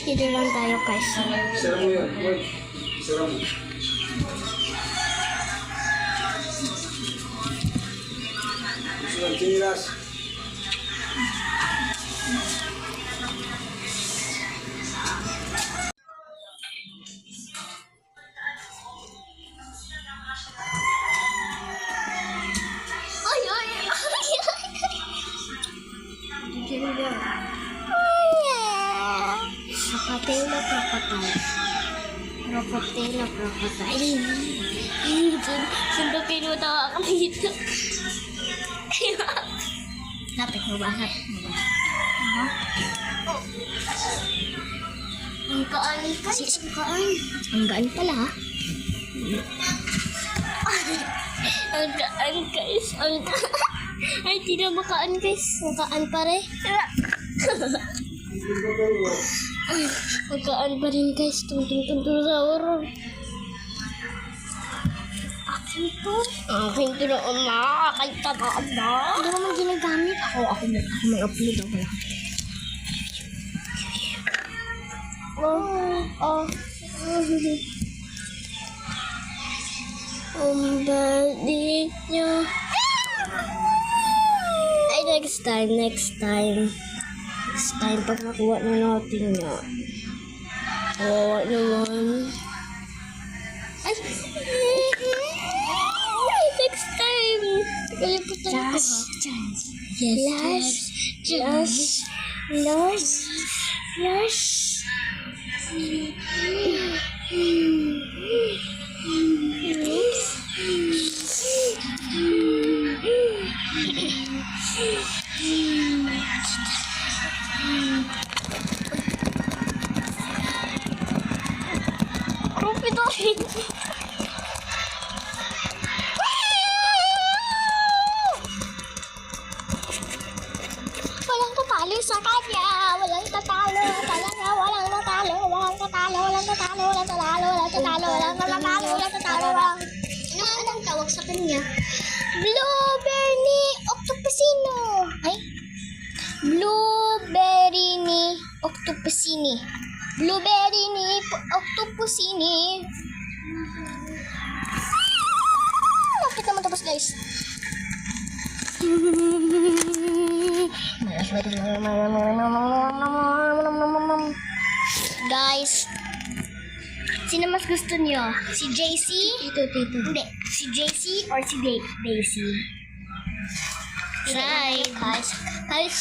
Dito lang tayo guys. Sira mo yun. Wait. Sira mo. Sira, chinilas. Ay, ay, Crocodile na crocodile. Crocodile na crocodile. Saan ba pinunta ka dito? Lapit mo ba? Lapit mo ba? Ang kaan kasi. Ang kaan. Ang gaan pala ha? Ang kaan guys. Ang kaan. Ay, di na makaan guys. Ang kaan pa rin. Ang kaan pa rin guys. Tungtung-tungtung sa oron. Akin to. Akin to na uma. Akin to na uma. Hindi naman ginagamit. Ako may upload ako lang. Ang balik niya. Ay, next time pag nakuha na natin niya. Oo naman. Ay, next time. Kalimutan ko ha. Yes, Last. Walang tatalo sa kanya. Walang tatalo. Talaga walang tatalo. Anong tawag sa kanya? Blueberry octopusino. Ay? Blueberry ni octopusini. Blueberry ni octopusini. Lapit naman tapos guys. Guys, sino mas gusto niyo? Si JC? Tito. Hindi, si JC or si Daisy? Try. Guys,